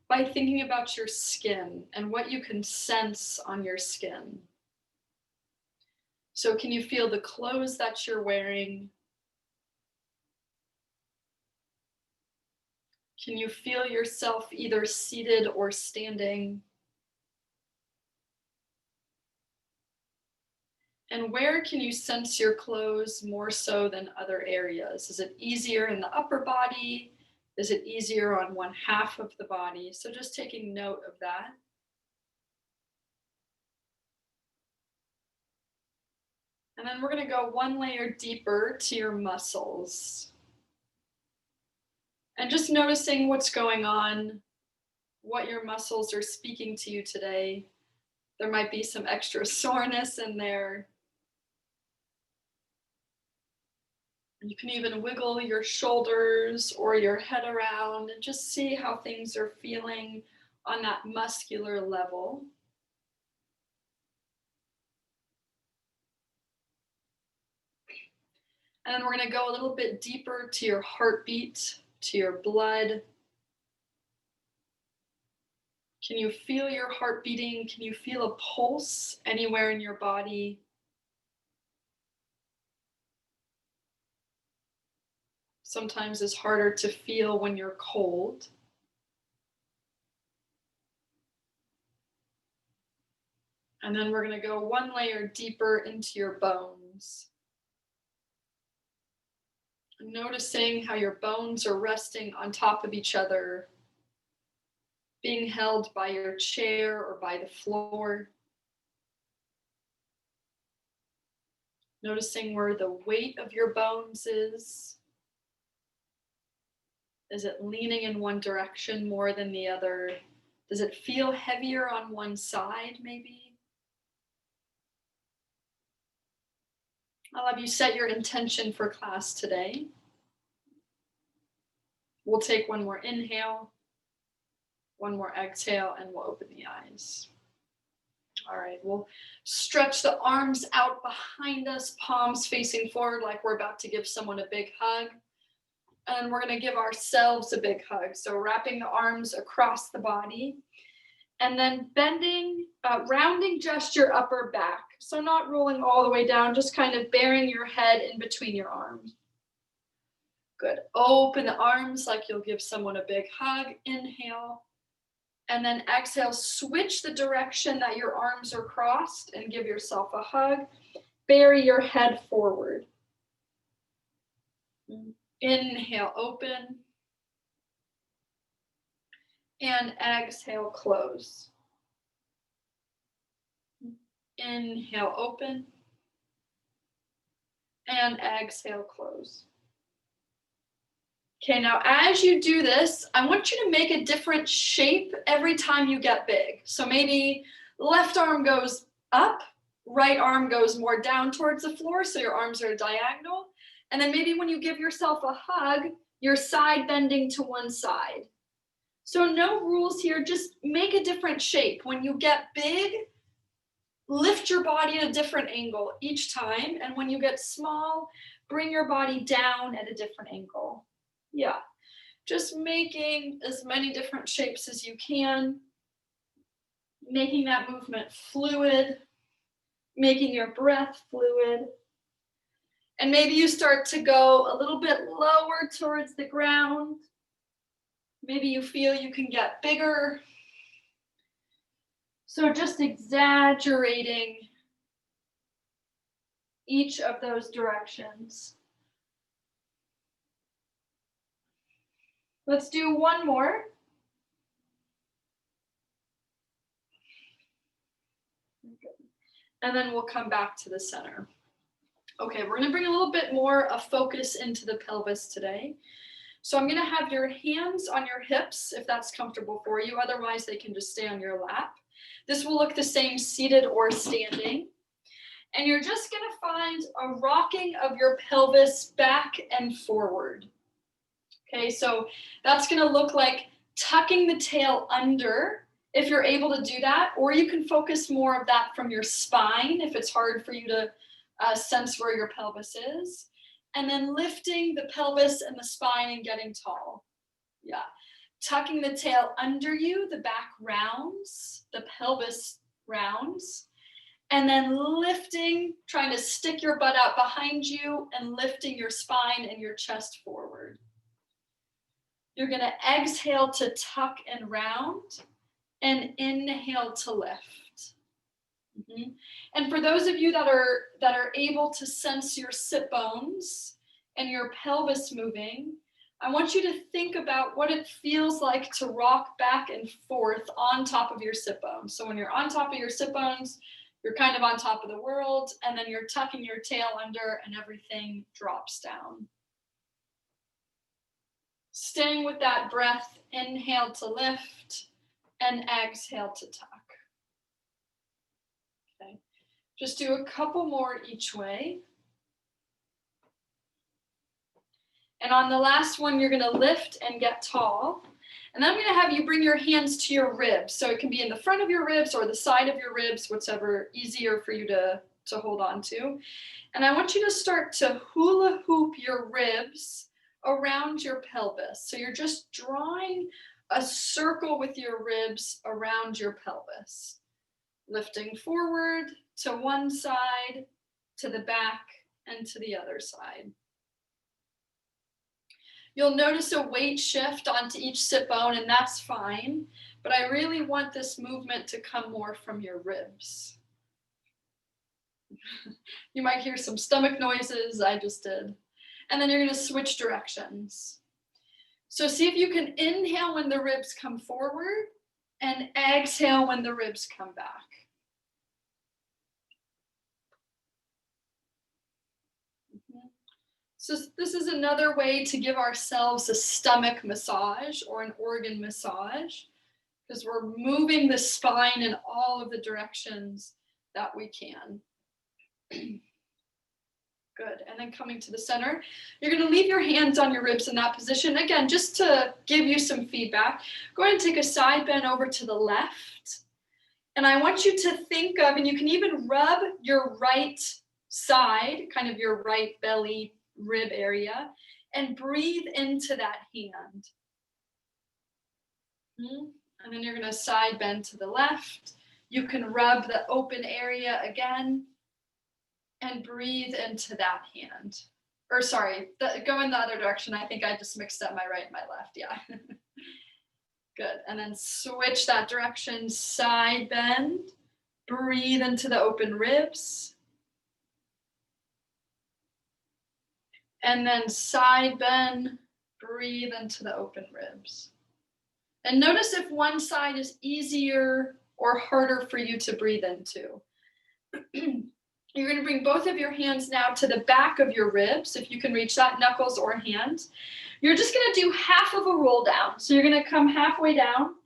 by thinking about your skin and what you can sense on your skin. So can you feel the clothes that you're wearing? Can you feel yourself either seated or standing? And where can you sense your clothes more so than other areas? Is it easier in the upper body? Is it easier on one half of the body? So just taking note of that. And then we're going to go one layer deeper to your muscles. And just noticing what's going on, what your muscles are speaking to you today. There might be some extra soreness in there. You can even wiggle your shoulders or your head around and just see how things are feeling on that muscular level. And then we're going to go a little bit deeper to your heartbeat, to your blood. Can you feel your heart beating? Can you feel a pulse anywhere in your body? Sometimes it's harder to feel when you're cold. And then we're going to go one layer deeper into your bones. Noticing how your bones are resting on top of each other, being held by your chair or by the floor. Noticing where the weight of your bones is. Is it leaning in one direction more than the other? Does it feel heavier on one side, maybe? I'll have you set your intention for class today. We'll take one more inhale, one more exhale, and we'll open the eyes. All right, we'll stretch the arms out behind us, palms facing forward like we're about to give someone a big hug. And we're going to give ourselves a big hug. So wrapping the arms across the body. And then bending, rounding just your upper back. So not rolling all the way down, just kind of bearing your head in between your arms. Good. Open the arms like you'll give someone a big hug. Inhale. And then exhale, switch the direction that your arms are crossed and give yourself a hug. Bury your head forward. Inhale, open. And exhale, close. Inhale, open. And exhale, close. Okay, now as you do this, I want you to make a different shape every time you get big. So maybe left arm goes up, right arm goes more down towards the floor, so your arms are diagonal. And then maybe when you give yourself a hug, your side bending to one side. So no rules here, just make a different shape. When you get big, lift your body at a different angle each time. And when you get small, bring your body down at a different angle. Yeah, just making as many different shapes as you can, making that movement fluid, making your breath fluid. And maybe you start to go a little bit lower towards the ground. Maybe you feel you can get bigger. So just exaggerating each of those directions. Let's do one more. And then we'll come back to the center. Okay, we're going to bring a little bit more of focus into the pelvis today. So I'm going to have your hands on your hips if that's comfortable for you. Otherwise, they can just stay on your lap. This will look the same seated or standing. And you're just going to find a rocking of your pelvis back and forward. Okay, so that's going to look like tucking the tail under if you're able to do that, or you can focus more of that from your spine if it's hard for you to sense where your pelvis is. And then lifting the pelvis and the spine and getting tall. Yeah, tucking the tail under you, the back rounds, the pelvis rounds, and then lifting, trying to stick your butt out behind you and lifting your spine and your chest forward. You're gonna exhale to tuck and round and inhale to lift. And for those of you that are able to sense your sit bones and your pelvis moving, I want you to think about what it feels like to rock back and forth on top of your sit bones. So when you're on top of your sit bones, you're kind of on top of the world, and then you're tucking your tail under and everything drops down. Staying with that breath, inhale to lift and exhale to tuck. Okay, just do a couple more each way. And on the last one, you're gonna lift and get tall. And then I'm gonna have you bring your hands to your ribs. So it can be in the front of your ribs or the side of your ribs, whatever easier for you to hold on to. And I want you to start to hula hoop your ribs around your pelvis. So you're just drawing a circle with your ribs around your pelvis. Lifting forward to one side, to the back, and to the other side. You'll notice a weight shift onto each sit bone, and that's fine, but I really want this movement to come more from your ribs. You might hear some stomach noises, I just did. And then you're gonna switch directions. So see if you can inhale when the ribs come forward and exhale when the ribs come back. So this is another way to give ourselves a stomach massage or an organ massage, because we're moving the spine in all of the directions that we can. Good, and then coming to the center, you're gonna leave your hands on your ribs in that position. Again, just to give you some feedback, go ahead and take a side bend over to the left. And I want you to think of, and you can even rub your right side, kind of your right belly rib area, and breathe into that hand. And then you're gonna side bend to the left. You can rub the open area again and breathe into that hand. Or sorry, go in the other direction. I think I just mixed up my right and my left, yeah. Good, and then switch that direction, side bend, breathe into the open ribs. And then side bend, breathe into the open ribs. And notice if one side is easier or harder for you to breathe into. You're gonna bring both of your hands now to the back of your ribs, if you can reach that, knuckles or hands. You're just gonna do half of a roll down. So you're gonna come halfway down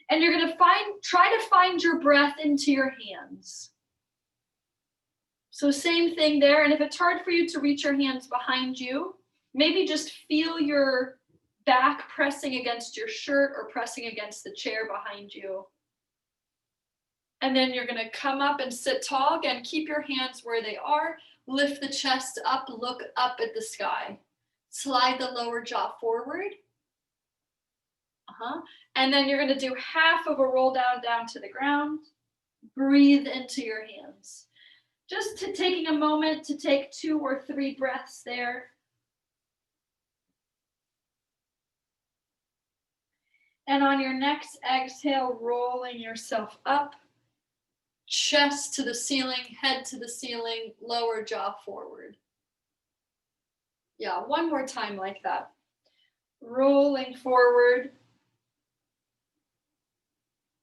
and you're gonna try to find your breath into your hands. So same thing there, and if it's hard for you to reach your hands behind you, maybe just feel your back pressing against your shirt or pressing against the chair behind you. And then you're gonna come up and sit tall. Again, keep your hands where they are, lift the chest up, look up at the sky. Slide the lower jaw forward. And then you're gonna do half of a roll down to the ground. Breathe into your hands. Just taking a moment to take 2 or 3 breaths there. And on your next exhale, rolling yourself up, chest to the ceiling, head to the ceiling, lower jaw forward. Yeah, one more time like that. Rolling forward,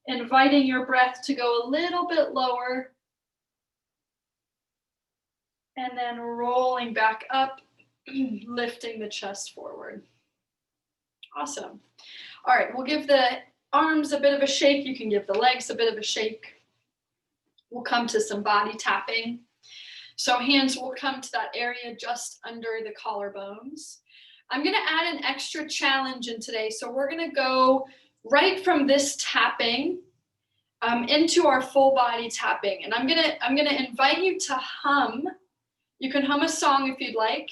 inviting your breath to go a little bit lower, and then rolling back up, lifting the chest forward. Awesome. All right, we'll give the arms a bit of a shake. You can give the legs a bit of a shake. We'll come to some body tapping. So hands will come to that area just under the collarbones. I'm gonna add an extra challenge in today. So we're gonna go right from this tapping into our full body tapping. And I'm gonna invite you to hum. You can hum a song if you'd like,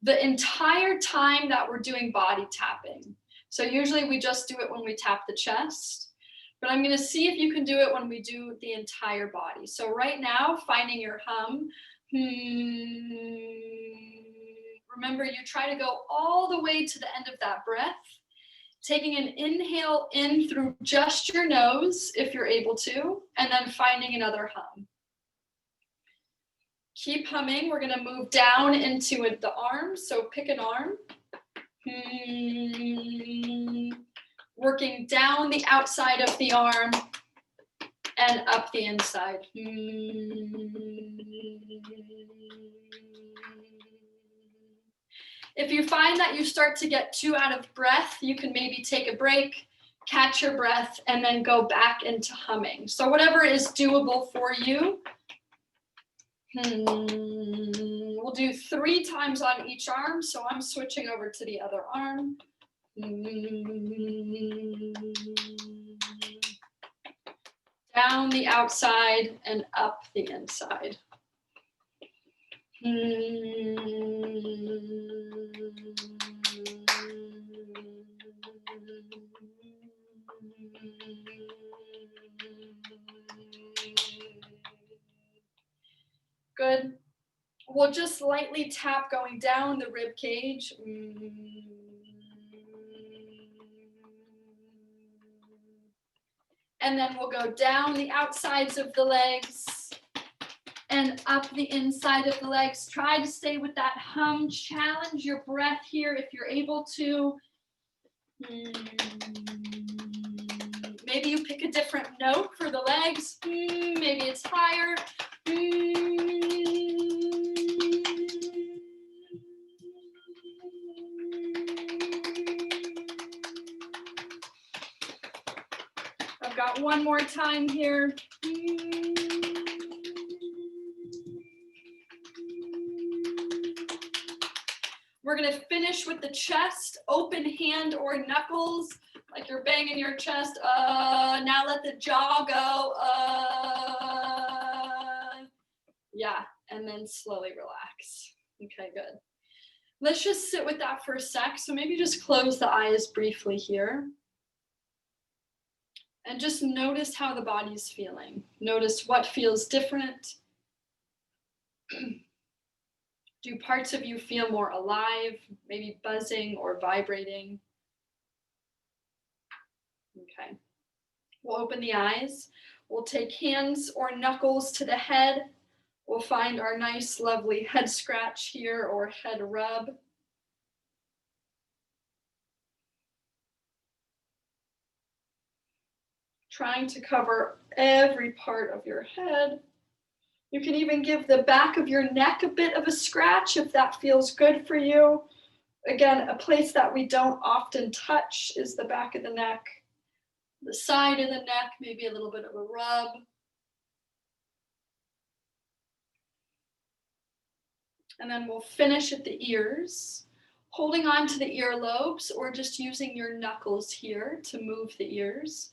the entire time that we're doing body tapping. So usually we just do it when we tap the chest, but I'm gonna see if you can do it when we do the entire body. So right now, finding your hum. Remember, you try to go all the way to the end of that breath, taking an inhale in through just your nose, if you're able to, and then finding another hum. Keep humming. We're gonna move down into the arms, so pick an arm. Working down the outside of the arm and up the inside. If you find that you start to get too out of breath, you can maybe take a break, catch your breath, and then go back into humming. So whatever is doable for you. We'll do 3 times on each arm, so I'm switching over to the other arm. Down the outside and up the inside. Good. We'll just lightly tap going down the rib cage. And then we'll go down the outsides of the legs and up the inside of the legs. Try to stay with that hum. Challenge your breath here if you're able to. Maybe you pick a different note for the legs. Maybe it's higher. I've got one more time here. We're gonna finish with the chest, open hand or knuckles, like you're banging your chest. Now let the jaw go. Yeah, and then slowly relax. Okay, good. Let's just sit with that for a sec. So maybe just close the eyes briefly here. And just notice how the body's feeling. Notice what feels different. Do parts of you feel more alive, maybe buzzing or vibrating? Okay. We'll open the eyes. We'll take hands or knuckles to the head. We'll find our nice, lovely head scratch here or head rub. Trying to cover every part of your head. You can even give the back of your neck a bit of a scratch if that feels good for you. Again, a place that we don't often touch is the back of the neck, the side of the neck, maybe a little bit of a rub. And then we'll finish at the ears, holding on to the earlobes or just using your knuckles here to move the ears.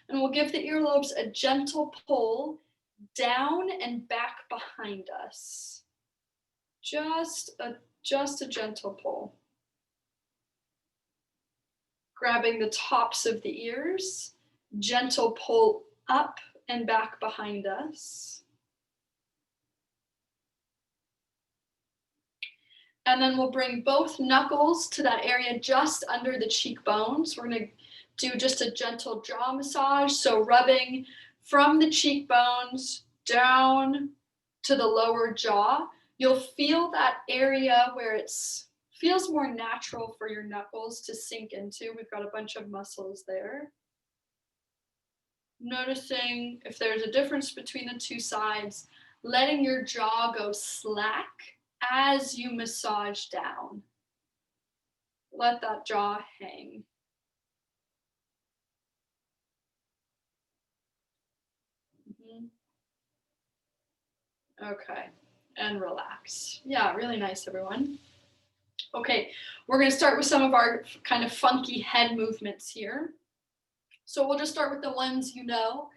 And we'll give the earlobes a gentle pull down and back behind us. Just a gentle pull. Grabbing the tops of the ears, gentle pull up and back behind us. And then we'll bring both knuckles to that area just under the cheekbones. We're gonna do just a gentle jaw massage. So rubbing from the cheekbones down to the lower jaw. You'll feel that area where it feels more natural for your knuckles to sink into. We've got a bunch of muscles there. Noticing if there's a difference between the two sides, letting your jaw go slack as you massage down. Let that jaw hang. Okay, and relax. Yeah, really nice, everyone. Okay, we're gonna start with some of our kind of funky head movements here. So we'll just start with the ones you know.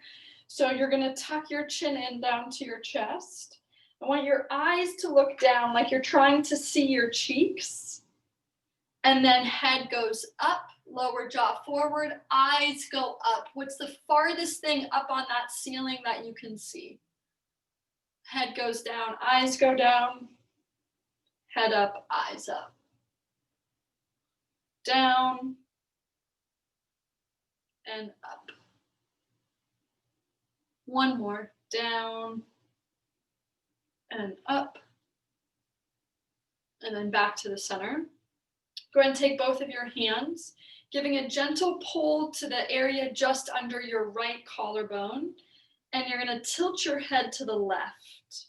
So you're gonna tuck your chin in down to your chest. I want your eyes to look down like you're trying to see your cheeks. And then head goes up, Lower jaw forward, eyes go up. What's the farthest thing up on that ceiling that you can see? Head goes down, eyes go down, head up, eyes up. Down and up. One more, down and up. And then back to the center. Go ahead and take both of your hands, giving a gentle pull to the area just under your right collarbone. And you're going to tilt your head to the left.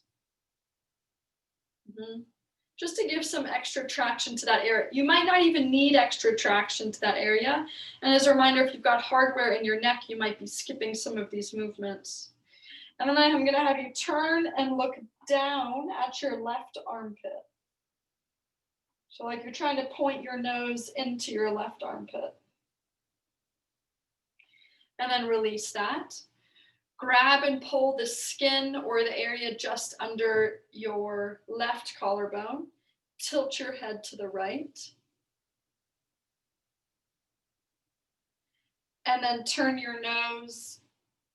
Just to give some extra traction to that area. You might not even need extra traction to that area. And as a reminder, if you've got hardware in your neck, you might be skipping some of these movements. And then I'm going to have you turn and look down at your left armpit. So like you're trying to point your nose into your left armpit. And then release that. Grab and pull the skin or the area just under your left collarbone. Tilt your head to the right. And then turn your nose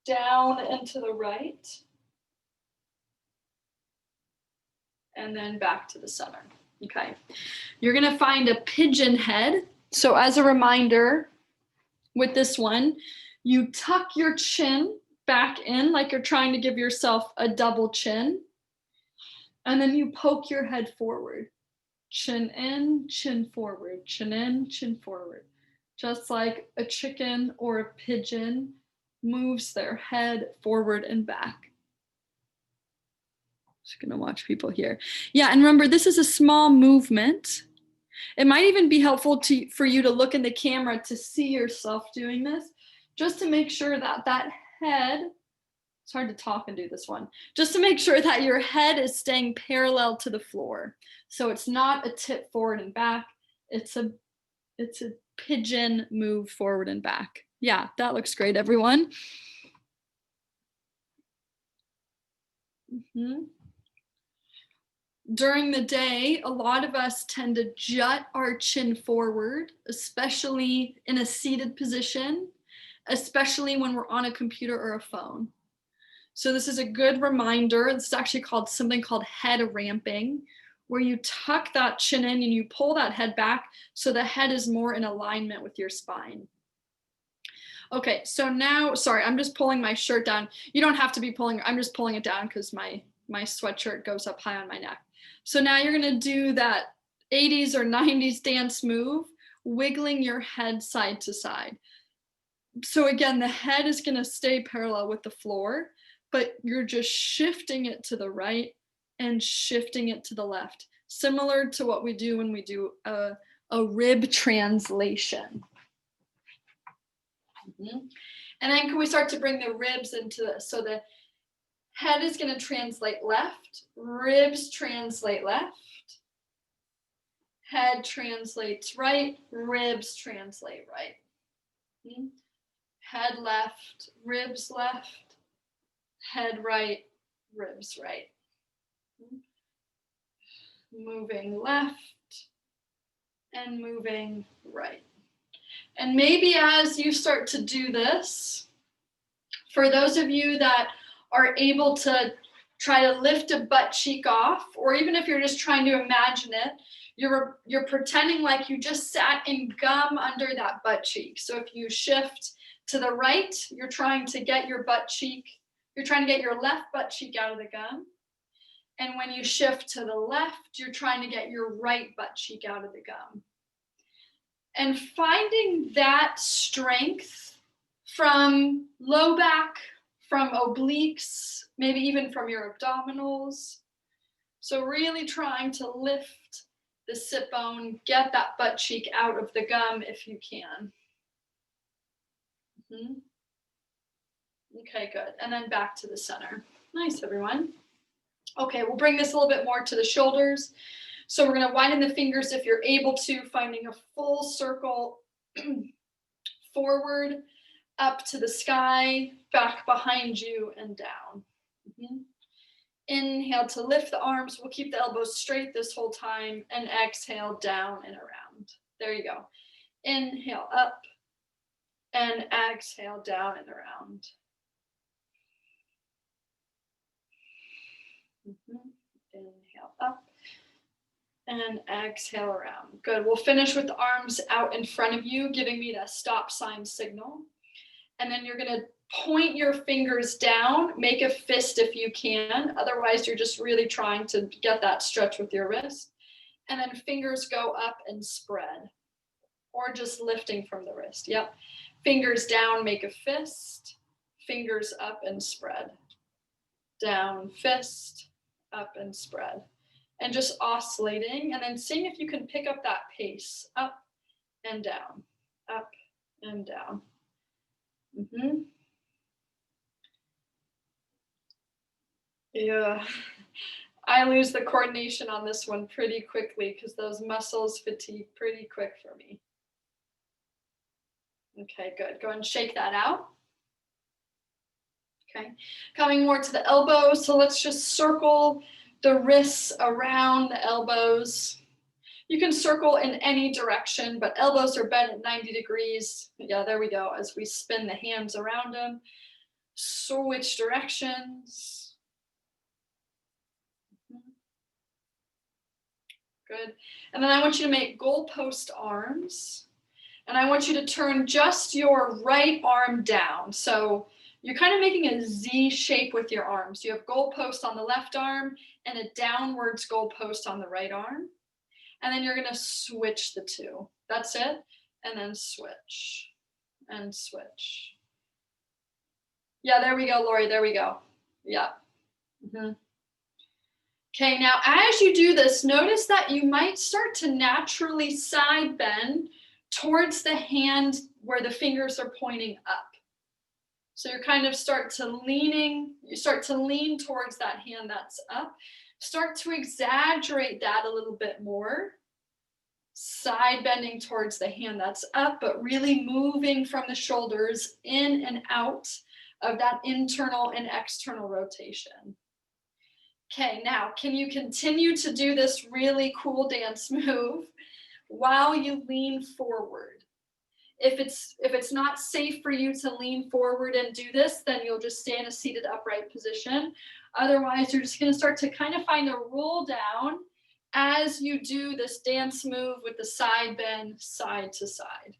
down and to the right. And then back to the center. Okay. You're going to find a pigeon head. So as a reminder, with this one, you tuck your chin back in like you're trying to give yourself a double chin. And then you poke your head forward. Chin in, chin forward. Chin in, chin forward. Just like a chicken or a pigeon moves their head forward and back. Just gonna watch people here. Yeah, and remember, this is a small movement. It might even be helpful for you to look in the camera to see yourself doing this, just to make sure that that head, it's hard to talk and do this one, just to make sure that your head is staying parallel to the floor. So it's not a tip forward and back, it's a pigeon move forward and back. Yeah, that looks great, everyone. During the day, a lot of us tend to jut our chin forward, especially in a seated position, especially when we're on a computer or a phone. So this is a good reminder. This is actually called something called head ramping, where you tuck that chin in and you pull that head back so the head is more in alignment with your spine. Okay, so now, sorry, I'm just pulling my shirt down. You don't have to be pulling, I'm just pulling it down because my sweatshirt goes up high on my neck. So now you're gonna do that 80s or 90s dance move, wiggling your head side to side. So again, the head is gonna stay parallel with the floor, but you're just shifting it to the right and shifting it to the left, similar to what we do when we do a rib translation. And then can we start to bring the ribs into this? So the head is going to translate left, ribs translate left, head translates right, ribs translate right. Head left, ribs left, head right, ribs right. Moving left and moving right. And maybe as you start to do this, for those of you that are able to try to lift a butt cheek off, or even if you're just trying to imagine it, you're pretending like you just sat in gum under that butt cheek. So if you shift to the right, you're trying to get your butt cheek, you're trying to get your left butt cheek out of the gum. And when you shift to the left, you're trying to get your right butt cheek out of the gum. And finding that strength from low back, from obliques, maybe even from your abdominals. So really trying to lift the sit bone, get that butt cheek out of the gum if you can. Okay, good. And then back to the center. Nice, everyone. Okay, we'll bring this a little bit more to the shoulders. So we're going to widen the fingers if you're able to, finding a full circle forward, up to the sky, back behind you, and down. Inhale to lift the arms. We'll keep the elbows straight this whole time, and exhale down and around. There you go. Inhale up and exhale down and around. Inhale up and exhale around. Good. We'll finish with the arms out in front of you, giving me that stop sign signal. And then you're going to point your fingers down, make a fist if you can. Otherwise, you're just really trying to get that stretch with your wrist. And then fingers go up and spread, or just lifting from the wrist. Yep. Fingers down, make a fist. Fingers up and spread. Down, fist, up and spread. And just oscillating, and then seeing if you can pick up that pace. Up and down, up and down. Yeah, I lose the coordination on this one pretty quickly because those muscles fatigue pretty quick for me. Okay, good. Go and shake that out. Okay, coming more to the elbows. So let's just circle the wrists around the elbows. You can circle in any direction, but elbows are bent at 90 degrees. Yeah, there we go. As we spin the hands around them, switch directions. Good. And then I want you to make goalpost arms. And I want you to turn just your right arm down. So you're kind of making a Z shape with your arms. You have goalpost on the left arm and a downwards goalpost on the right arm. And then you're going to switch the two. That's it. And then switch and switch. Yeah, there we go, Lori. There we go. Yeah. Okay, now as you do this, notice that you might start to naturally side bend towards the hand where the fingers are pointing up. So you kind of start to lean towards that hand that's up. Start to exaggerate that a little bit more. Side bending towards the hand that's up, but really moving from the shoulders in and out of that internal and external rotation. Okay, now can you continue to do this really cool dance move while you lean forward? If it's not safe for you to lean forward and do this, then you'll just stay in a seated upright position. Otherwise, you're just going to start to kind of find a roll down as you do this dance move with the side bend, side to side.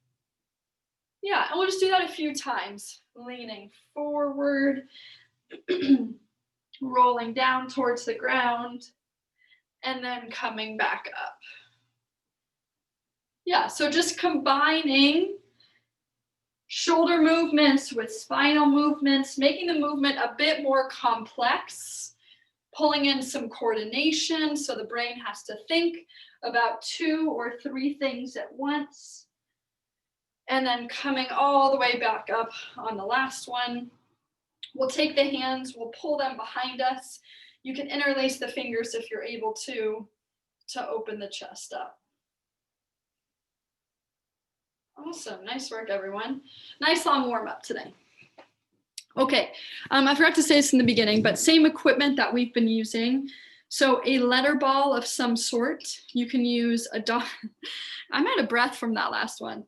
Yeah, and we'll just do that a few times. Leaning forward, rolling down towards the ground, and then coming back up. Yeah, so just combining shoulder movements with spinal movements, making the movement a bit more complex, pulling in some coordination so the brain has to think about 2 or 3 things at once, and then coming all the way back up on the last one. We'll take the hands, we'll pull them behind us. You can interlace the fingers if you're able to open the chest up. Awesome, nice work everyone. Nice long warm up today. Okay, I forgot to say this in the beginning, but same equipment that we've been using. So a letter ball of some sort. You can use a dog. I'm out of breath from that last one.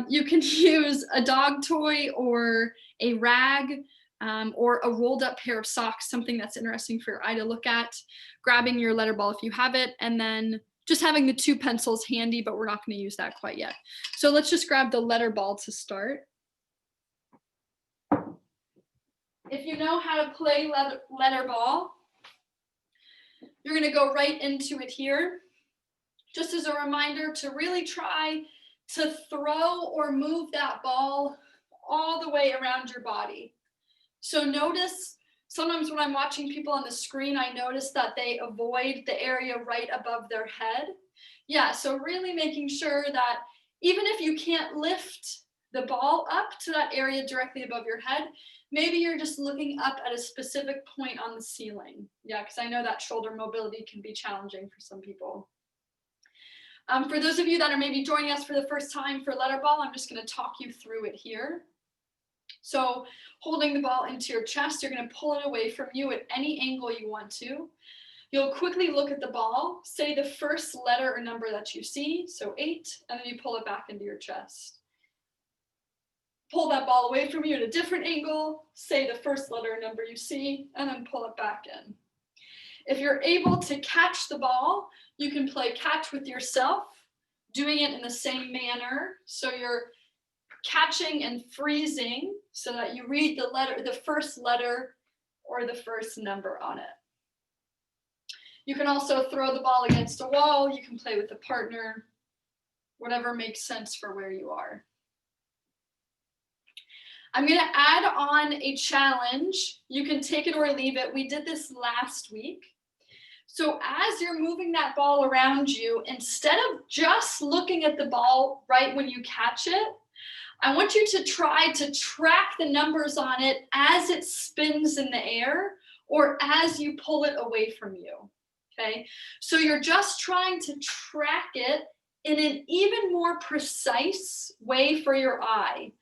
You can use a dog toy or a rag or a rolled up pair of socks, something that's interesting for your eye to look at. Grabbing your letter ball if you have it, and then just having the 2 pencils handy, but we're not going to use that quite yet. So let's just grab the letter ball to start. If you know how to play letter ball, you're going to go right into it here. Just as a reminder to really try to throw or move that ball all the way around your body. So notice, sometimes when I'm watching people on the screen, I notice that they avoid the area right above their head. Yeah, so really making sure that even if you can't lift the ball up to that area directly above your head, maybe you're just looking up at a specific point on the ceiling. Yeah, because I know that shoulder mobility can be challenging for some people. For those of you that are maybe joining us for the first time for letter ball, I'm just going to talk you through it here. So holding the ball into your chest, you're going to pull it away from you at any angle you want to. You'll quickly look at the ball, say the first letter or number that you see, so 8, and then you pull it back into your chest. Pull that ball away from you at a different angle, say the first letter or number you see, and then pull it back in. If you're able to catch the ball, you can play catch with yourself, doing it in the same manner. So you're catching and freezing so that you read the first letter or the first number on it. You can also throw the ball against a wall. You can play with a partner, whatever makes sense for where you are. I'm going to add on a challenge. You can take it or leave it. We did this last week. So as you're moving that ball around you, instead of just looking at the ball right when you catch it, I want you to try to track the numbers on it as it spins in the air or as you pull it away from you, okay? So you're just trying to track it in an even more precise way for your eye,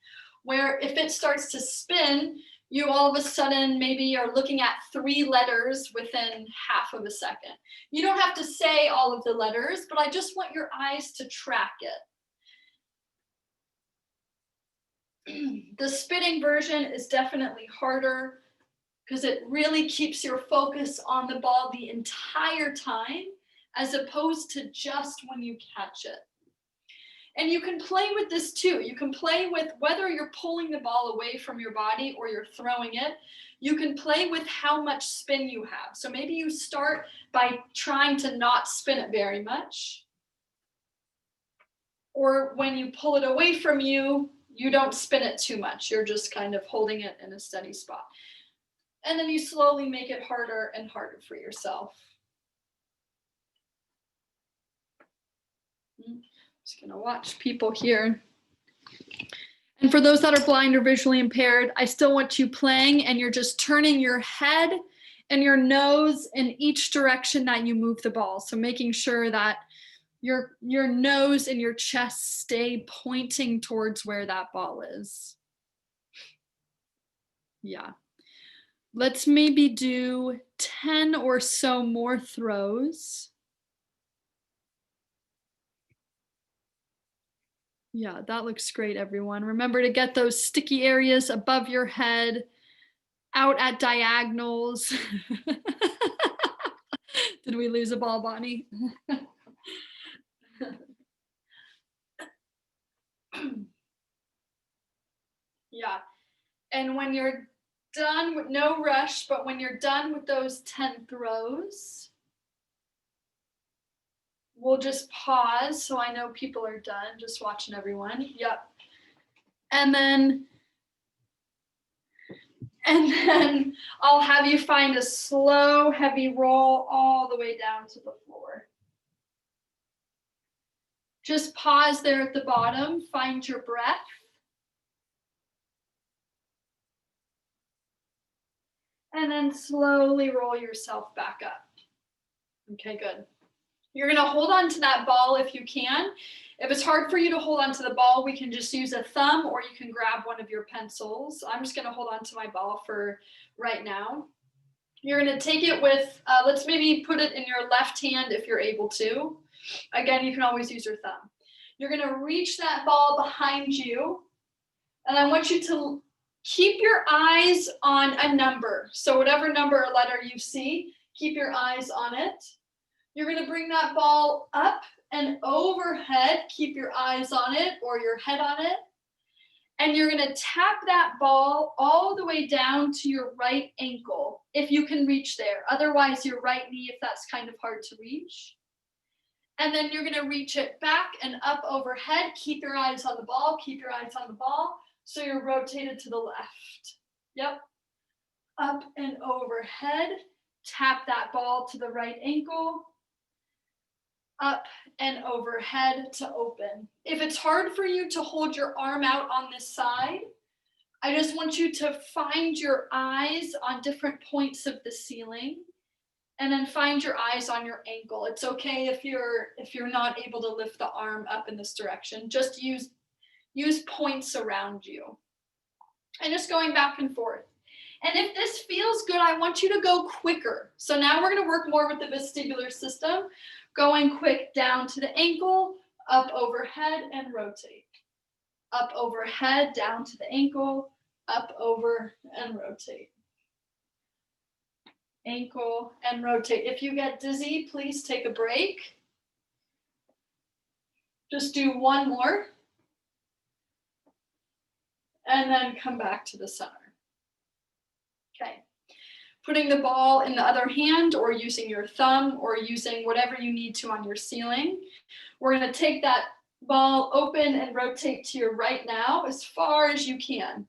where if it starts to spin, you all of a sudden maybe are looking at 3 letters within half of a second. You don't have to say all of the letters, but I just want your eyes to track it. The spinning version is definitely harder because it really keeps your focus on the ball the entire time, as opposed to just when you catch it. And you can play with this too. You can play with whether you're pulling the ball away from your body or you're throwing it. You can play with how much spin you have. So maybe you start by trying to not spin it very much. Or when you pull it away from you, you don't spin it too much. You're just kind of holding it in a steady spot. And then you slowly make it harder and harder for yourself. Just gonna watch people here. And for those that are blind or visually impaired, I still want you playing and you're just turning your head and your nose in each direction that you move the ball. So making sure that your nose and your chest stay pointing towards where that ball is. Yeah. Let's maybe do 10 or so more throws. Yeah, that looks great, everyone. Remember to get those sticky areas above your head, out at diagonals. Did we lose a ball, Bonnie? Yeah, and when you're done with, no rush, but when you're done with those 10 throws, we'll just pause so I know people are done, just watching everyone. Yep. And then I'll have you find a slow, heavy roll all the way down to the floor. Just pause there at the bottom, find your breath. And then slowly roll yourself back up. Okay, good. You're gonna hold on to that ball if you can. If it's hard for you to hold on to the ball, we can just use a thumb or you can grab one of your pencils. I'm just gonna hold on to my ball for right now. You're gonna take it with, let's maybe put it in your left hand if you're able to. Again, you can always use your thumb. You're gonna reach that ball behind you, and I want you to keep your eyes on a number. So whatever number or letter you see, keep your eyes on it. You're gonna bring that ball up and overhead, keep your eyes on it or your head on it. And you're gonna tap that ball all the way down to your right ankle, if you can reach there. Otherwise, your right knee, if that's kind of hard to reach. And then you're gonna reach it back and up overhead. Keep your eyes on the ball, keep your eyes on the ball. So you're rotated to the left. Yep. Up and overhead. Tap that ball to the right ankle. Up and overhead to open. If it's hard for you to hold your arm out on this side, I just want you to find your eyes on different points of the ceiling and then find your eyes on your ankle. It's okay if you're not able to lift the arm up in this direction. Just use points around you. And just going back and forth. And if this feels good, I want you to go quicker. So now we're going to work more with the vestibular system, going quick down to the ankle, up overhead and rotate. Up overhead, down to the ankle, up over and rotate. Ankle and rotate. If you get dizzy, please take a break. Just do one more. And then come back to the center. Okay. Putting the ball in the other hand or using your thumb or using whatever you need to on your ceiling. We're going to take that ball open and rotate to your right now as far as you can.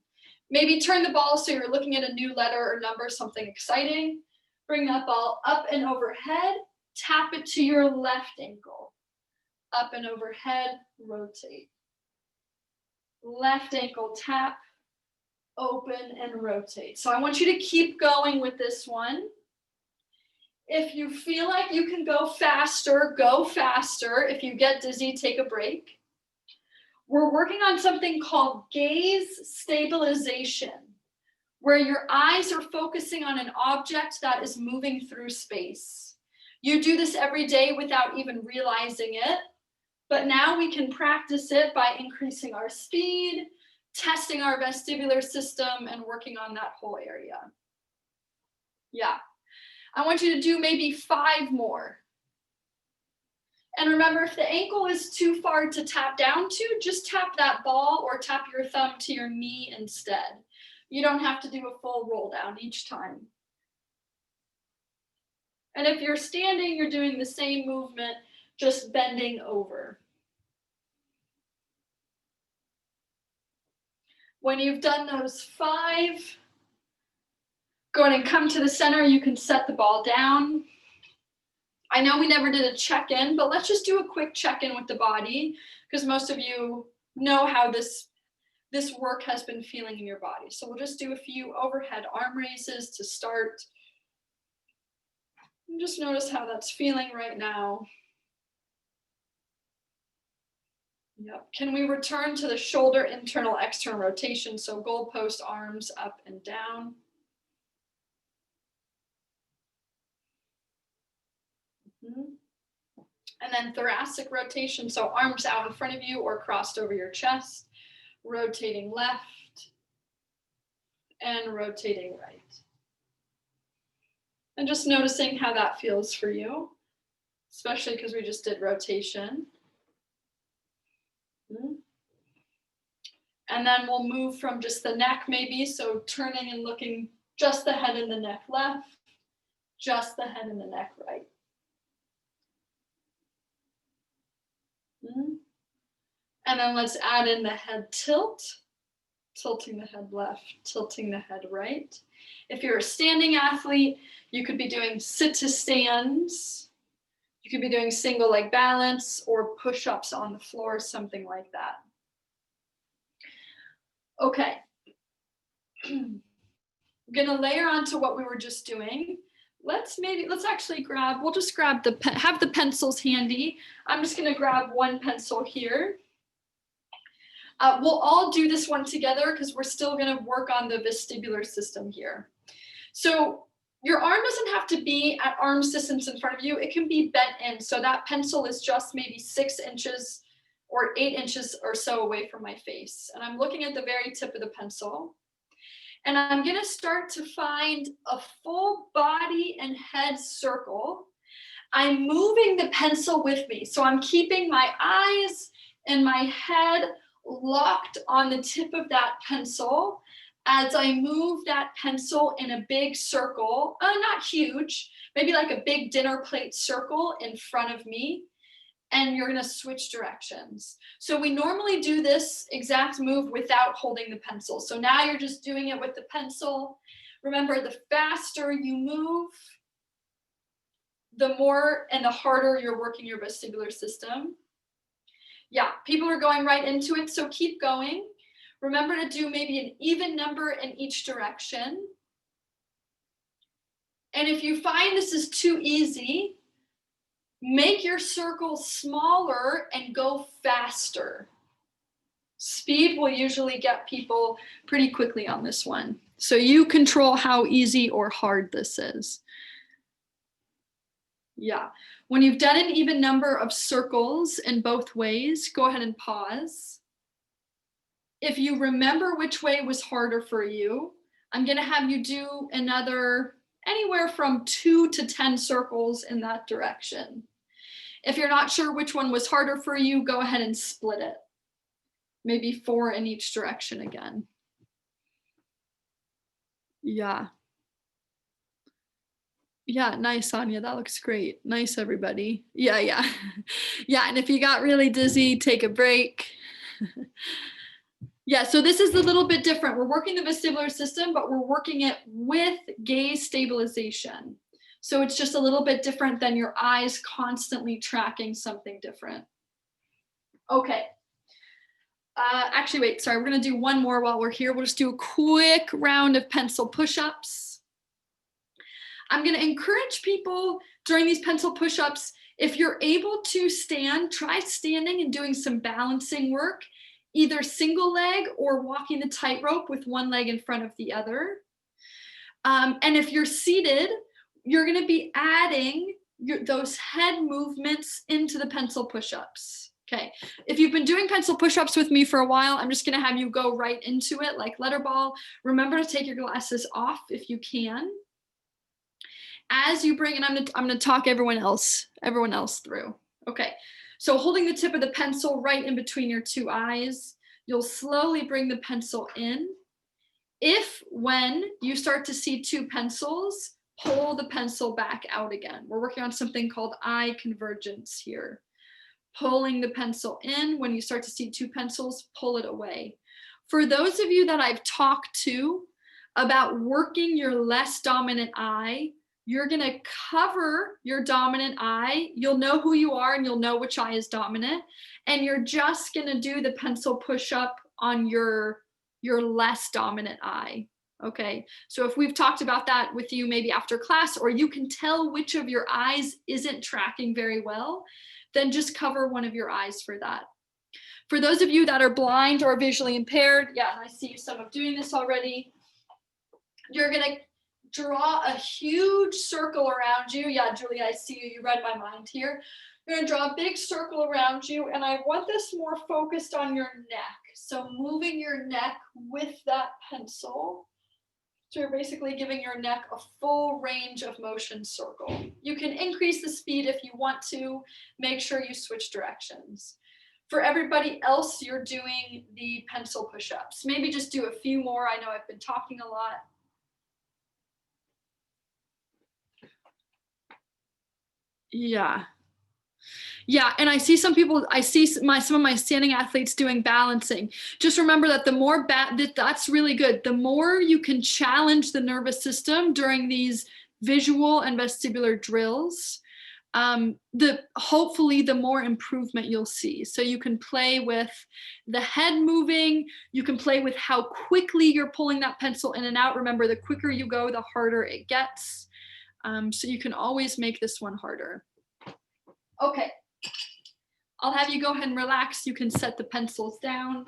Maybe turn the ball so you're looking at a new letter or number, something exciting. Bring that ball up and overhead. Tap it to your left ankle. Up and overhead, rotate. Left ankle tap, open and rotate. So I want you to keep going with this one. If you feel like you can go faster, go faster. If you get dizzy, take a break. We're working on something called gaze stabilization, where your eyes are focusing on an object that is moving through space. You do this every day without even realizing it, but now we can practice it by increasing our speed, testing our vestibular system, and working on that whole area. Yeah. I want you to do maybe 5 more. And remember, if the ankle is too far to tap down to, just tap that ball or tap your thumb to your knee instead. You don't have to do a full roll down each time. And if you're standing, you're doing the same movement, just bending over. When you've done those 5, go ahead and come to the center. You can set the ball down. I know we never did a check-in, but let's just do a quick check-in with the body because most of you know how this work has been feeling in your body. So we'll just do a few overhead arm raises to start. And just notice how that's feeling right now. Yep. Can we return to the shoulder internal external rotation? So goalpost arms up and down. And then thoracic rotation, so arms out in front of you or crossed over your chest, rotating left and rotating right. And just noticing how that feels for you, especially because we just did rotation. And then we'll move from just the neck maybe, so turning and looking just the head and the neck left, just the head and the neck right. And then let's add in the head tilt, tilting the head left, tilting the head right. If you're a standing athlete, you could be doing sit to stands. You could be doing single leg balance or push-ups on the floor, something like that. Okay. I'm gonna layer onto what we were just doing. Let's actually grab, we'll just grab have the pencils handy. I'm just gonna grab one pencil here. We'll all do this one together because we're still gonna work on the vestibular system here. So your arm doesn't have to be at arm's distance in front of you. It can be bent in. So that pencil is just maybe 6 inches or 8 inches or so away from my face. And I'm looking at the very tip of the pencil. And I'm gonna start to find a full body and head circle. I'm moving the pencil with me. So I'm keeping my eyes and my head locked on the tip of that pencil as I move that pencil in a big circle, not huge, maybe like a big dinner plate circle in front of me. And you're gonna switch directions. So we normally do this exact move without holding the pencil. So now you're just doing it with the pencil. Remember, the faster you move, the more and the harder you're working your vestibular system. Yeah, people are going right into it, so keep going. Remember to do maybe an even number in each direction. And if you find this is too easy, make your circle smaller and go faster. Speed will usually get people pretty quickly on this one. So you control how easy or hard this is. Yeah. When you've done an even number of circles in both ways, go ahead and pause. If you remember which way was harder for you, I'm going to have you do another anywhere from 2 to 10 circles in that direction. If you're not sure which one was harder for you, go ahead and split it. Maybe 4 in each direction again. Yeah. Yeah, nice, Anya. That looks great. Nice, everybody. Yeah, yeah. Yeah, and if you got really dizzy, take a break. Yeah, so this is a little bit different. We're working the vestibular system, but we're working it with gaze stabilization. So it's just a little bit different than your eyes constantly tracking something different. Okay. Actually, wait, sorry, we're gonna do one more while we're here. We'll just do a quick round of pencil push-ups. I'm gonna encourage people during these pencil push-ups, if you're able to stand, try standing and doing some balancing work, either single leg or walking the tightrope with one leg in front of the other. And if you're seated, you're gonna be adding those head movements into the pencil push-ups. Okay, if you've been doing pencil push-ups with me for a while, I'm just gonna have you go right into it like letter ball. Remember to take your glasses off if you can. As you bring, and I'm gonna talk everyone else through. Okay, so holding the tip of the pencil right in between your two eyes, you'll slowly bring the pencil in. If when you start to see two pencils, pull the pencil back out again. We're working on something called eye convergence here. Pulling the pencil in, when you start to see two pencils, pull it away. For those of you that I've talked to about working your less dominant eye, you're gonna cover your dominant eye. You'll know who you are and you'll know which eye is dominant. And you're just gonna do the pencil push-up on your less dominant eye. Okay, so if we've talked about that with you maybe after class, or you can tell which of your eyes isn't tracking very well, then just cover one of your eyes for that. For those of you that are blind or visually impaired, yeah, I see some of doing this already. You're gonna draw a huge circle around you. Yeah, Julie, I see you, you read my mind here. You're gonna draw a big circle around you, and I want this more focused on your neck. So moving your neck with that pencil. So you're basically giving your neck a full range of motion circle. You can increase the speed if you want to. Make sure you switch directions. For everybody else, you're doing the pencil push-ups. Maybe just do a few more. I know I've been talking a lot. Yeah. Yeah, and I see some people, I see some of my standing athletes doing balancing. Just remember that the more that's really good. The more you can challenge the nervous system during these visual and vestibular drills, hopefully the more improvement you'll see. So you can play with the head moving, you can play with how quickly you're pulling that pencil in and out. Remember, the quicker you go, the harder it gets. So you can always make this one harder. Okay. I'll have you go ahead and relax. You can set the pencils down.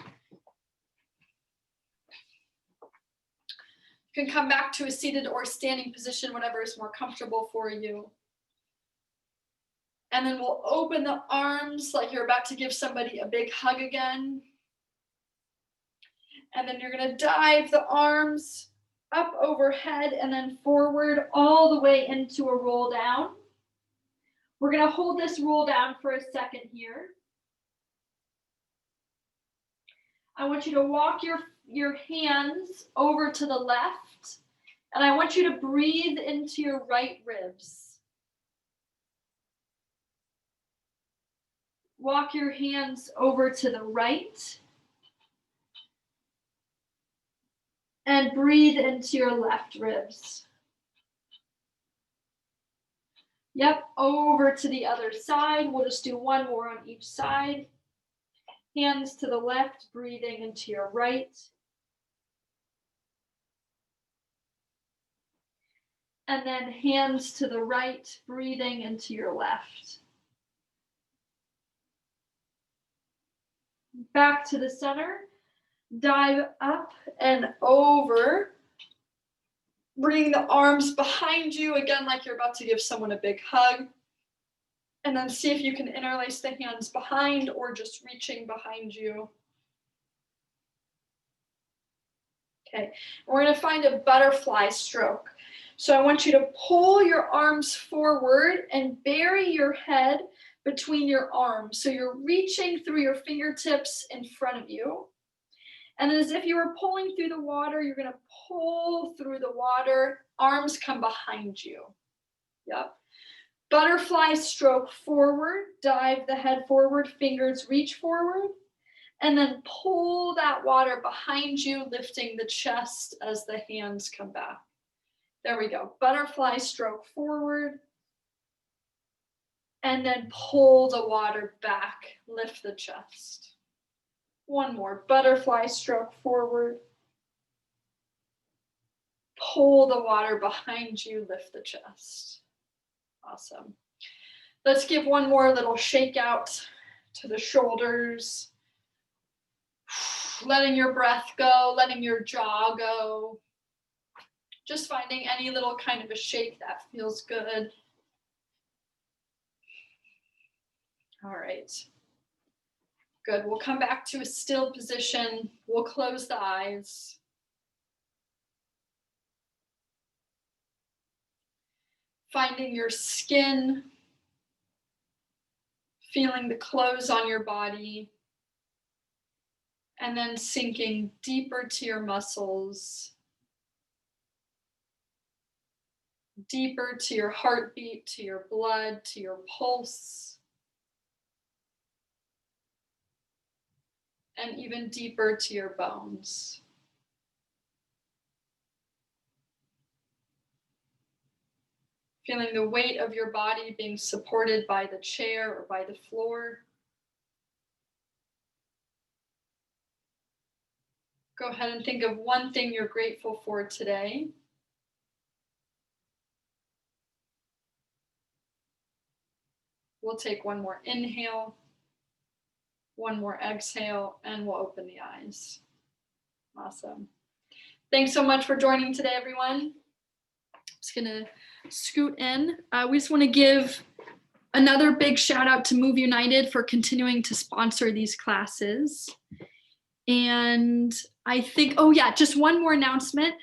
You can come back to a seated or standing position, whatever is more comfortable for you. And then we'll open the arms like you're about to give somebody a big hug again. And then you're gonna dive the arms up overhead and then forward all the way into a roll down. We're gonna hold this roll down for a second here. I want you to walk your hands over to the left, and I want you to breathe into your right ribs. Walk your hands over to the right, and breathe into your left ribs. Yep, over to the other side. We'll just do one more on each side. Hands to the left, breathing into your right. And then hands to the right, breathing into your left. Back to the center, dive up and over Bringing the arms behind you, again, like you're about to give someone a big hug. And then see if you can interlace the hands behind or just reaching behind you. Okay, we're going to find a butterfly stroke. So I want you to pull your arms forward and bury your head between your arms. So you're reaching through your fingertips in front of you. And then as if you were pulling through the water, you're going to pull through the water. Arms come behind you. Yep. Butterfly stroke forward, dive the head forward, fingers reach forward. And then pull that water behind you, lifting the chest as the hands come back. There we go. Butterfly stroke forward. And then pull the water back, lift the chest. One more. Butterfly stroke forward. Pull the water behind you, lift the chest. Awesome. Let's give one more little shake out to the shoulders. Letting your breath go, letting your jaw go. Just finding any little kind of a shake that feels good. All right. Good. We'll come back to a still position. We'll close the eyes. Finding your skin. Feeling the clothes on your body. And then sinking deeper to your muscles, deeper to your heartbeat, to your blood, to your pulse, and even deeper to your bones. Feeling the weight of your body being supported by the chair or by the floor. Go ahead and think of one thing you're grateful for today. We'll take one more inhale, one more exhale, and we'll open the eyes. Awesome. Thanks so much for joining today, everyone. I'm just gonna scoot in. We just wanna give another big shout out to Move United for continuing to sponsor these classes. And I think, oh yeah, just one more announcement.